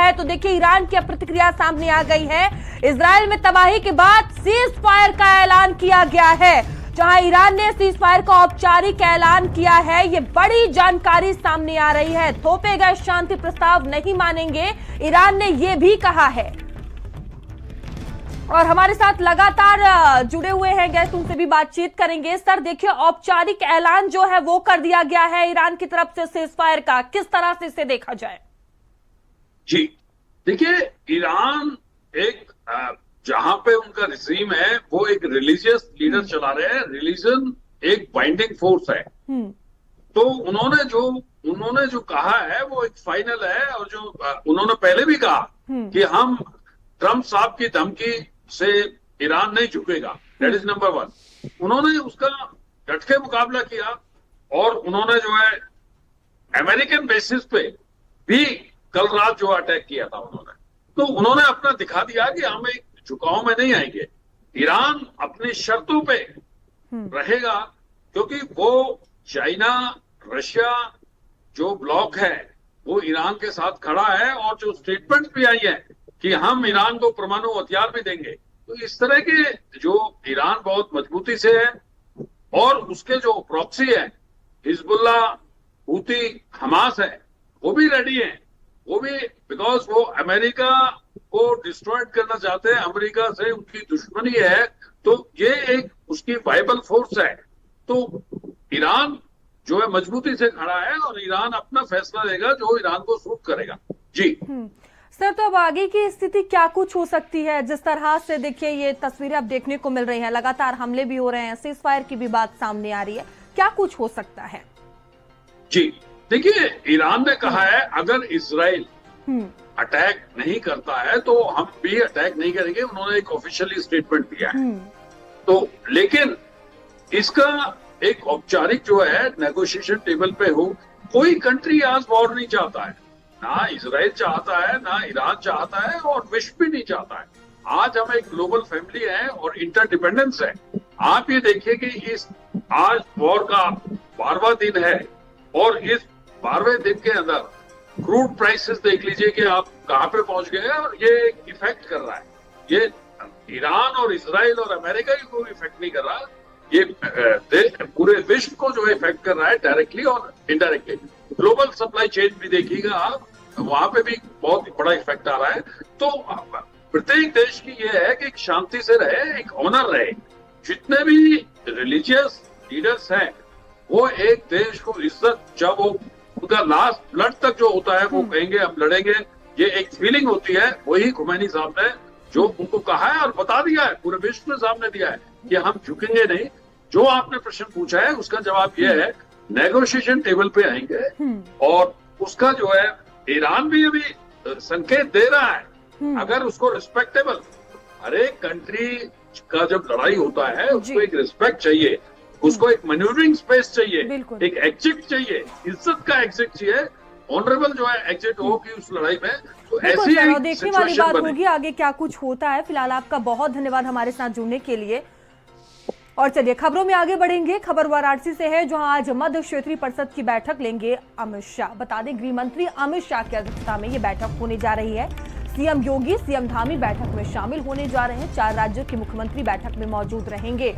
है तो देखिए ईरान की प्रतिक्रिया सामने आ गई है। इजराइल में तबाही के बाद सीज फायर का ऐलान किया गया है। जहां ईरान ने सीज फायर का औपचारिक ऐलान किया है, ये बड़ी जानकारी सामने आ रही है। थोपे गए शांति प्रस्ताव नहीं मानेंगे, ईरान ने यह भी कहा है। और हमारे साथ लगातार जुड़े हुए हैं गेस्ट, उनसे भी बातचीत करेंगे। सर देखिए, औपचारिक ऐलान जो है वो कर दिया गया है ईरान की तरफ से सीज फायर का, किस तरह से इसे देखा जाए? जी देखिए, ईरान एक जहां पे उनका रिजीम है वो एक रिलीजियस लीडर चला रहे हैं। रिलीजन एक बाइंडिंग फोर्स है। तो उन्होंने जो कहा है वो एक फाइनल है। और जो उन्होंने पहले भी कहा कि हम ट्रंप साहब की धमकी से ईरान नहीं झुकेगा, दैट इज नंबर 1। उन्होंने उसका डट के मुकाबला किया और उन्होंने जो है अमेरिकन बेसिस पे भी कल रात जो अटैक किया था तो उन्होंने अपना दिखा दिया कि हम एक झुकाव में नहीं आएंगे। ईरान अपनी शर्तों पे रहेगा क्योंकि वो चाइना, रशिया जो ब्लॉक है वो ईरान के साथ खड़ा है। और जो स्टेटमेंट भी आई है कि हम ईरान को परमाणु हथियार भी देंगे, तो इस तरह के जो ईरान बहुत मजबूती से है। और उसके जो प्रॉक्सी है हिजबुल्ला, हूती, हमास है, वो भी रेडी है। वो भी बिकॉज वो अमेरिका को डिस्ट्रॉय करना चाहते हैं, अमेरिका से उनकी दुश्मनी है, तो ये एक उसकी वाइबल फोर्स है। तो ईरान जो है मजबूती से खड़ा है और ईरान अपना फैसला लेगा जो ईरान को सूट करेगा। जी सर, तो अब आगे की स्थिति क्या कुछ हो सकती है? जिस तरह से देखिए ये तस्वीरें अब देखने को मिल रही हैं, लगातार हमले भी हो रहे हैं, सीज फायर की भी बात सामने आ रही है, क्या कुछ हो सकता है? जी देखिए, ईरान ने कहा है अगर इजराइल अटैक नहीं करता है तो हम भी अटैक नहीं करेंगे। उन्होंने एक ऑफिशियली स्टेटमेंट दिया है। तो लेकिन इसका एक औपचारिक जो है नेगोशिएशन टेबल पे हो। कोई कंट्री आज वॉर नहीं चाहता है, ना इजराइल चाहता है, ना ईरान चाहता है और विश्व भी नहीं चाहता है। आज हम एक ग्लोबल फैमिली है और इंटरडिपेंडेंस है। आप ये देखिए कि आज वॉर का 12वां दिन है और इस 12वें दिन के अंदर क्रूड प्राइसेस देख लीजिए कि आप कहां पे पहुंच गए हैं। और ये इफेक्ट कर रहा है, ये ईरान और इजराइल और अमेरिका को इफेक्ट नहीं कर रहा, ये पूरे विश्व को जो इफेक्ट कर रहा है डायरेक्टली और इनडायरेक्टली। ग्लोबल सप्लाई चेन भी देखिएगा आप, वहां पे भी बहुत बड़ा इफेक्ट आ रहा है। तो प्रत्येक देश की ये है कि शांति से रहे, एक ऑनर रहे। जितने भी रिलीजियस लीडर्स हैं वो एक देश को इज्जत, जब वो उनका लास्ट ब्लड तक जो होता है वो कहेंगे हम लड़ेंगे, ये एक फीलिंग होती है। वही खुमैनी साहब ने जो उनको कहा है और बता दिया है, पूरे विश्व के सामने दिया है कि हम झुकेंगे नहीं। जो आपने प्रश्न पूछा है उसका जवाब ये है, नेगोशिएशन टेबल पे आएंगे। और उसका जो है ईरान भी अभी संकेत दे रहा है, अगर उसको रिस्पेक्टेबल, हर एक कंट्री का जब लड़ाई होता है उसको एक रिस्पेक्ट चाहिए, उसको एक मैन्यूवरिंग स्पेस चाहिए, एक एग्जिट चाहिए, इज्जत का एग्जिट चाहिए, ऑनरेबल जो है एग्जिट होगी उस लड़ाई में। तो ऐसी देखने वाली बात होगी आगे क्या कुछ होता है। फिलहाल आपका बहुत धन्यवाद हमारे साथ जुड़ने के लिए। और चलिए खबरों में आगे बढ़ेंगे। खबर वाराणसी से है, जहां आज मध्य क्षेत्रीय परिषद की बैठक लेंगे अमित शाह। बता दें, गृह मंत्री अमित शाह की अध्यक्षता में ये बैठक होने जा रही है। सीएम योगी, सीएम धामी बैठक में शामिल होने जा रहे हैं। 4 राज्यों के मुख्यमंत्री बैठक में मौजूद रहेंगे।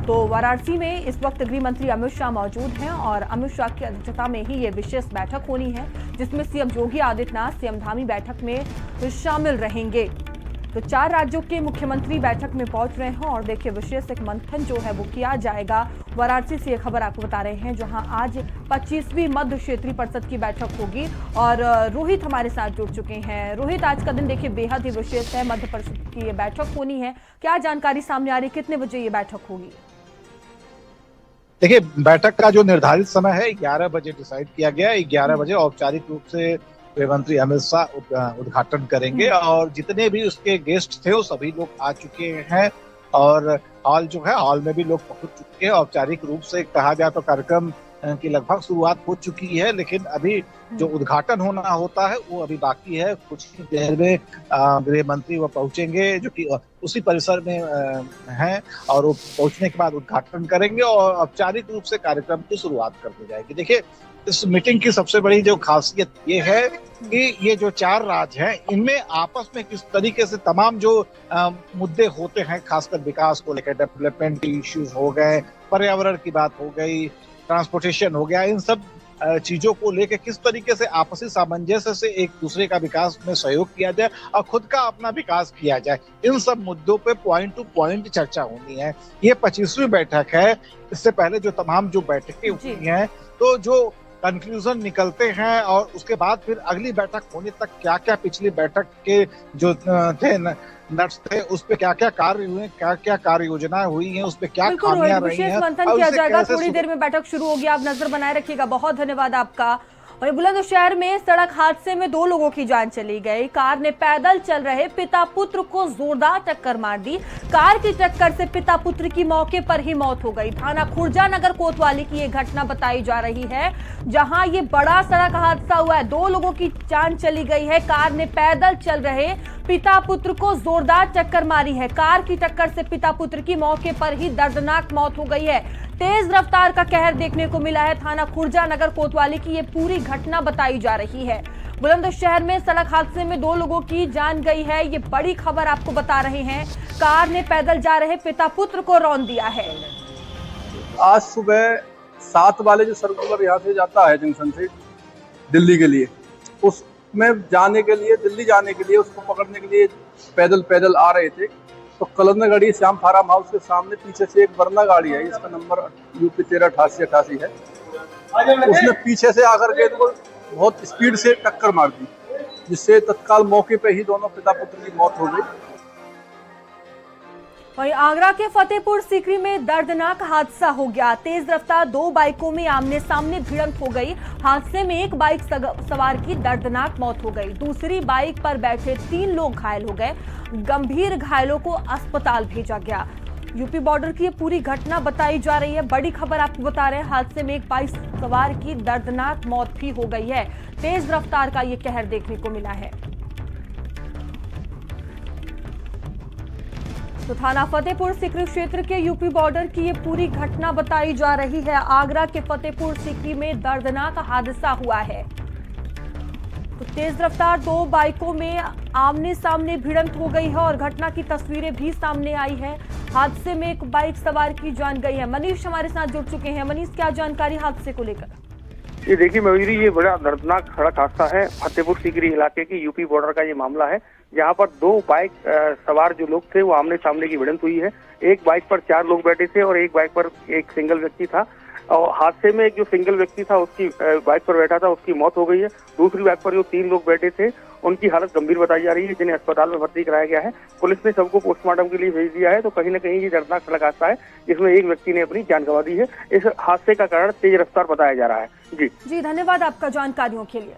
तो वाराणसी में इस वक्त गृह मंत्री अमित शाह मौजूद हैं और अमित शाह की अध्यक्षता में ही ये विशेष बैठक होनी है, जिसमें सीएम योगी आदित्यनाथ सीएम धामी बैठक में शामिल रहेंगे। तो 4 राज्यों के मुख्यमंत्री बैठक में पहुंच रहे हैं और देखिए विशेष एक मंथन जो है वो किया जाएगा। वाराणसी से ये खबर आपको बता रहे हैं, जहां आज 25वीं मध्य क्षेत्रीय परिषद की बैठक होगी। और रोहित हमारे साथ जुड़ चुके हैं। रोहित, आज का दिन देखिए बेहद ही विशेष है, मध्य परिषद की ये बैठक होनी है, क्या जानकारी सामने आ रही है, कितने बजे ये बैठक होगी? देखिए, बैठक का जो निर्धारित समय है 11 बजे डिसाइड किया गया है। 11 बजे औपचारिक रूप से गृह मंत्री अमित शाह उद्घाटन करेंगे और जितने भी उसके गेस्ट थे वो सभी लोग आ चुके हैं और हॉल जो है, हॉल में भी लोग पहुंच चुके हैं। औपचारिक रूप से कहा जाए तो कार्यक्रम की लगभग शुरुआत हो चुकी है, लेकिन अभी जो उद्घाटन होना होता है वो अभी बाकी है। कुछ ही देर में गृह मंत्री वो पहुंचेंगे, जो कि उसी परिसर में हैं, और वो पहुंचने के बाद उद्घाटन करेंगे और औपचारिक रूप से कार्यक्रम की शुरुआत कर दी जाएगी। देखिए, इस मीटिंग की सबसे बड़ी जो खासियत ये है कि ये जो 4 राज्य हैं, इनमें आपस में किस तरीके से तमाम जो मुद्दे होते हैं, खासकर विकास को लेकर, डेवलपमेंट के इश्यूज हो गए, पर्यावरण की बात हो गई, ट्रांसपोर्टेशन हो गया, इन सब चीजों को लेकर किस तरीके से आपसी सामंजस्य से एक दूसरे का विकास में सहयोग किया जाए और खुद का अपना विकास किया जाए, इन सब मुद्दों पे पॉइंट टू पॉइंट चर्चा होनी है। ये 25वीं बैठक है। इससे पहले जो तमाम जो बैठकें हुई हैं, तो जो कंक्लूजन निकलते हैं और उसके बाद फिर अगली बैठक होने तक क्या क्या पिछली बैठक के जो थे नट्स थे, उस पे क्या क्या कार्य हुए, क्या क्या कार्य योजनाएं हुई हैं, उस पे क्या खामियां रही हैं, मंथन किया जाएगा। थोड़ी देर में बैठक शुरू होगी, आप नजर बनाए रखिएगा। बहुत धन्यवाद आपका। और बुलंदशहर में सड़क हादसे में 2 लोगों की जान चली गई। कार ने पैदल चल रहे पिता पुत्र को जोरदार टक्कर मार दी। कार की टक्कर से पिता पुत्र की मौके पर ही मौत हो गई। थाना खुर्जा नगर कोतवाली की ये घटना बताई जा रही है, जहां ये बड़ा सड़क हादसा हुआ है। 2 लोगों की जान चली गई है। कार ने पैदल चल रहे पिता पुत्र को जोरदार टक्कर मारी है। कार की टक्कर से पिता पुत्र की मौके पर ही दर्दनाक मौत हो गई है। तेज रफ्तार का कहर देखने को मिला है। थाना खुर्जा नगर कोतवाली की ये पूरी घटना बताई जा रही है। बुलंदशहर में सड़क हादसे में 2 लोगों की जान गई है। ये बड़ी खबर आपको बता रहे हैं। कार ने पैदल जा रहे पिता पुत्र को रौंद दिया है। आज सुबह 7 वाले जो सर्कुलर यहाँ से जाता है जंक्शन से दिल्ली के लिए, उसमें जाने के लिए, दिल्ली जाने के लिए, उसको पकड़ने के लिए पैदल आ रहे थे, तो कलंदर गाड़ी श्याम फार्म हाउस के सामने पीछे से एक वरना गाड़ी है, इसका नंबर UP 138888 है। उसने पीछे से आकर के इनको बहुत स्पीड से टक्कर मार दी, जिससे तत्काल मौके पे ही दोनों पिता पुत्र की मौत हो गई। वहीं आगरा के फतेहपुर सीकरी में दर्दनाक हादसा हो गया। तेज रफ्तार 2 बाइकों में आमने सामने भिड़ंत हो गई। हादसे में एक बाइक सवार की दर्दनाक मौत हो गई। दूसरी बाइक पर बैठे 3 लोग घायल हो गए। गंभीर घायलों को अस्पताल भेजा गया। यूपी बॉर्डर की ये पूरी घटना बताई जा रही है। बड़ी खबर आपको बता रहे हैं, हादसे में एक बाइक सवार की दर्दनाक मौत भी हो गई है। तेज रफ्तार का ये कहर देखने को मिला है। तो थाना फतेहपुर सीकरी क्षेत्र के यूपी बॉर्डर की ये पूरी घटना बताई जा रही है। आगरा के फतेहपुर सीकरी में दर्दनाक हादसा हुआ है। तो तेज रफ्तार 2 बाइकों में आमने सामने भिड़ंत हो गई है और घटना की तस्वीरें भी सामने आई है। हादसे में एक बाइक सवार की जान गई है। मनीष हमारे साथ जुड़ चुके हैं। मनीष, क्या जानकारी हादसे को लेकर? ये देखिए मयूरी, ये बड़ा दर्दनाक सड़क हादसा है। फतेहपुर सीकरी इलाके की यूपी बॉर्डर का ये मामला है, जहाँ पर 2 बाइक सवार जो लोग थे वो आमने सामने की भिड़ंत हुई है। एक बाइक पर 4 लोग बैठे थे और एक बाइक पर एक सिंगल व्यक्ति था। और हादसे में एक जो सिंगल व्यक्ति था, उसकी बाइक पर बैठा था, उसकी मौत हो गई है। दूसरी बाइक पर जो 3 लोग बैठे थे, उनकी हालत गंभीर बताई जा रही है, जिन्हें अस्पताल में भर्ती कराया गया है। पुलिस ने सबको पोस्टमार्टम के लिए भेज दिया है। तो कहीं न कहीं ये दर्दनाक सड़क हादसा है, जिसमें एक व्यक्ति ने अपनी जान गंवा दी है। इस हादसे का कारण तेज रफ्तार बताया जा रहा है। जी धन्यवाद आपका जानकारियों के लिए।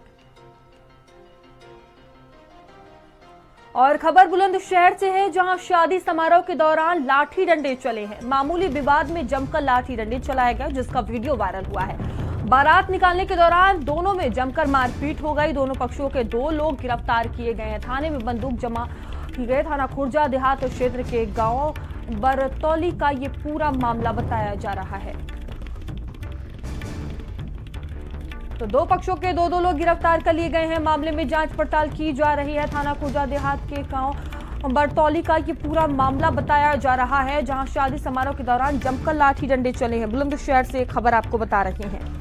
और खबर बुलंदशहर से है, जहां शादी समारोह के दौरान लाठी डंडे चले हैं। मामूली विवाद में जमकर लाठी डंडे चलाया गया, जिसका वीडियो वायरल हुआ है। बारात निकालने के दौरान दोनों में जमकर मारपीट हो गई। दोनों पक्षों के 2 लोग गिरफ्तार किए गए हैं। थाने में बंदूक जमा की गई। थाना खुर्जा देहात क्षेत्र के गांव बरतौली का ये पूरा मामला बताया जा रहा है। तो 2 पक्षों के 2 लोग गिरफ्तार कर लिए गए हैं। मामले में जांच पड़ताल की जा रही है। थाना खुर्जा देहात के गांव बरतौली का ये पूरा मामला बताया जा रहा है, जहां शादी समारोह के दौरान जमकर लाठी डंडे चले हैं। बुलंदशहर से खबर आपको बता रहे हैं।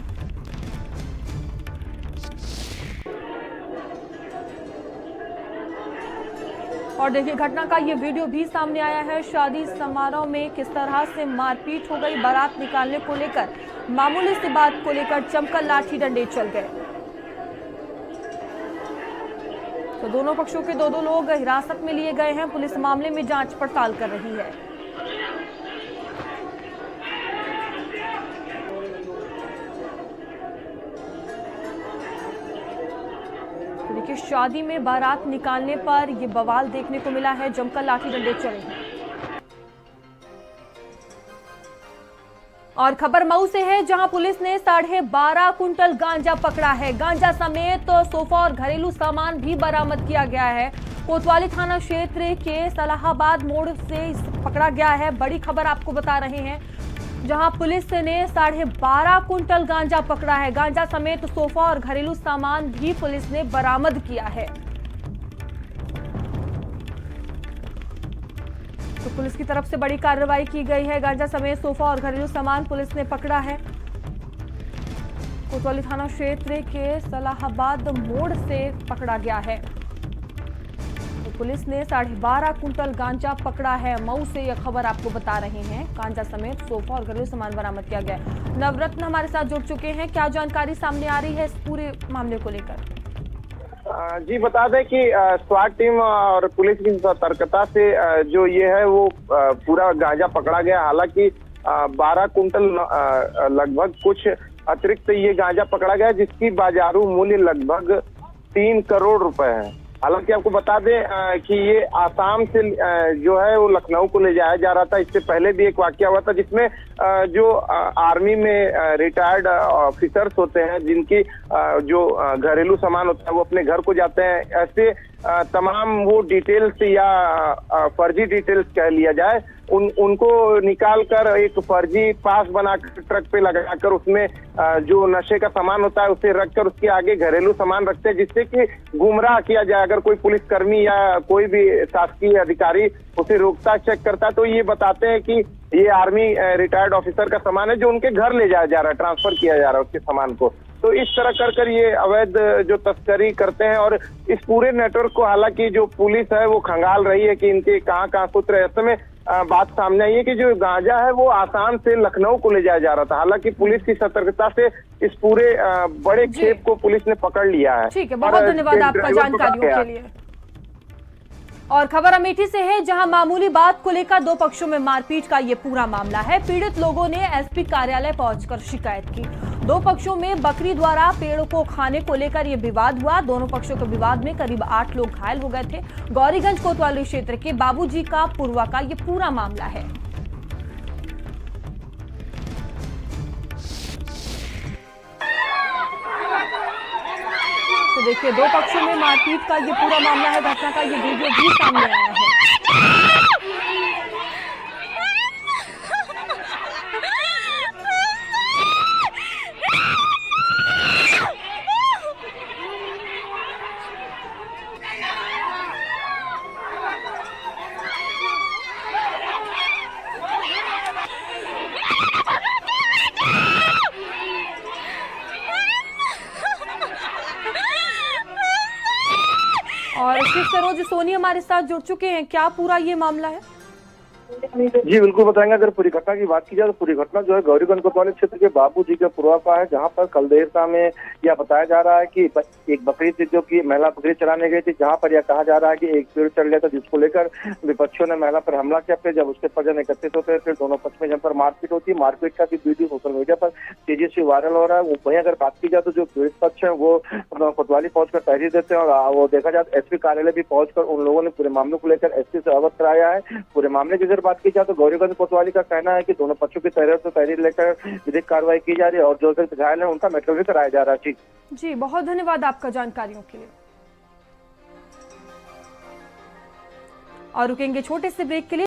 और देखिए, घटना का ये वीडियो भी सामने आया है। शादी समारोह में किस तरह से मारपीट हो गई। बारात निकालने को लेकर मामूली सी बात को लेकर जमकर लाठी डंडे चल गए। तो दोनों पक्षों के 2 लोग हिरासत में लिए गए हैं। पुलिस मामले में जांच पड़ताल कर रही है। देखिए, शादी में बारात निकालने पर यह बवाल देखने को मिला है। जमकर लाठी डंडे चले हैं। और खबर मऊ से है, जहां पुलिस ने 12.5 कुंटल गांजा पकड़ा है। गांजा समेत सोफा और घरेलू सामान भी बरामद किया गया है। कोतवाली थाना क्षेत्र के सलाहाबाद मोड़ से पकड़ा गया है। बड़ी खबर आपको बता रहे हैं, जहां पुलिस ने 12.5 कुंटल गांजा पकड़ा है। गांजा समेत सोफा और घरेलू सामान भी पुलिस ने बरामद किया है। तो पुलिस की तरफ से बड़ी कार्रवाई की गई है। गांजा समेत सोफा और घरेलू सामान पुलिस ने पकड़ा है। कोतवाली थाना क्षेत्र के सलाहाबाद मोड़ से पकड़ा गया है। तो पुलिस ने 12.5 कुंटल गांजा पकड़ा है। मऊ से यह खबर आपको बता रहे हैं। गांजा समेत सोफा और घरेलू सामान बरामद किया गया है। नवरत्न हमारे साथ जुड़ चुके हैं। क्या जानकारी सामने आ रही है इस पूरे मामले को लेकर? जी बता दें कि स्वाट टीम और पुलिस की सतर्कता से जो ये है वो पूरा गांजा पकड़ा गया। हालांकि 12 कुंटल लगभग कुछ अतिरिक्त ये गांजा पकड़ा गया, जिसकी बाजारू मूल्य लगभग 3 करोड़ रुपए है। हालांकि आपको बता दें कि ये आसाम से जो है वो लखनऊ को ले जाया जा रहा था। इससे पहले भी एक वाकया हुआ था, जिसमें जो आर्मी में रिटायर्ड ऑफिसर्स होते हैं, जिनकी जो घरेलू सामान होता है वो अपने घर को जाते हैं। ऐसे तमाम वो डिटेल्स या फर्जी डिटेल्स कह लिया जाए, उनको निकाल कर एक फर्जी पास बनाकर ट्रक पे लगाकर उसमें जो नशे का सामान होता है उसे रखकर उसके आगे घरेलू सामान रखते हैं, जिससे कि गुमराह किया जाए। अगर कोई पुलिसकर्मी या कोई भी शासकीय अधिकारी उसे रोकता चेक करता है तो ये बताते हैं कि ये आर्मी रिटायर्ड ऑफिसर का सामान है, जो उनके घर ले जाया जा रहा है, ट्रांसफर किया जा रहा है उसके सामान को। तो इस तरह कर ये अवैध जो तस्करी करते हैं। और इस पूरे नेटवर्क को हालांकि जो पुलिस है वो खंगाल रही है कि इनके कहाँ सूत्र है। ऐसे में बात सामने आई है कि जो गांजा है वो आसाम से लखनऊ को ले जाया जा रहा था। हालांकि पुलिस की सतर्कता से इस पूरे बड़े खेप को पुलिस ने पकड़ लिया है। ठीक है, बहुत धन्यवाद आपका जानकारियों के लिए। और खबर अमेठी से है, जहां मामूली बात को लेकर दो पक्षों में मारपीट का ये पूरा मामला है। पीड़ित लोगों ने एसपी कार्यालय पहुंचकर शिकायत की। दो पक्षों में बकरी द्वारा पेड़ों को खाने को लेकर यह विवाद हुआ। दोनों पक्षों के विवाद में करीब 8 लोग घायल हो गए थे। गौरीगंज कोतवाली क्षेत्र के बाबूजी का पुरवा का ये पूरा मामला है। तो देखिए, दो पक्षों में मारपीट का ये पूरा मामला है। घटना का ये वीडियो भी सामने आया है। और शिव सरोज सोनी हमारे साथ जुड़ चुके हैं। क्या पूरा ये मामला है? जी बिल्कुल बताएंगे। अगर पूरी घटना की बात की जाए तो पूरी घटना जो है गौरीगंज कोतवाली क्षेत्र के बाबूजी के पुरवा का है, जहां पर कल देर शाम में यह बताया जा रहा है कि एक बकरी थी जो कि महिला बकरी चराने गई थी, जहां पर यह कहा जा रहा है कि एक पेड़ चढ़ गया था, जिसको लेकर विपक्षियों ने महिला पर हमला किया। फिर जब उसके परिजन एकत्रित होते हैं, फिर दोनों पक्ष में जहां पर मारपीट होती है। मारपीट का भी वीडियो सोशल मीडिया पर तेजी से वायरल हो रहा है। वहीं अगर बात की जाए तो जो पीड़ित पक्ष है वो कोतवाली पहुंचकर तहरीर देते हैं, और वो देखा जाए एसपी कार्यालय भी पहुंचकर उन लोगों ने पूरे मामले को लेकर एसपी से अवगत कराया है। पूरे मामले की अगर बात की जाए तो गौरीगंज कोतवाली का कहना है कि दोनों पक्षों की तहरीर लेकर विधिक कार्रवाई की जा रही है, और जो घायल है उनका मेडिकल भी कराया जा रहा है। जी बहुत धन्यवाद आपका जानकारियों के लिए। और रुकेंगे छोटे से ब्रेक के लिए।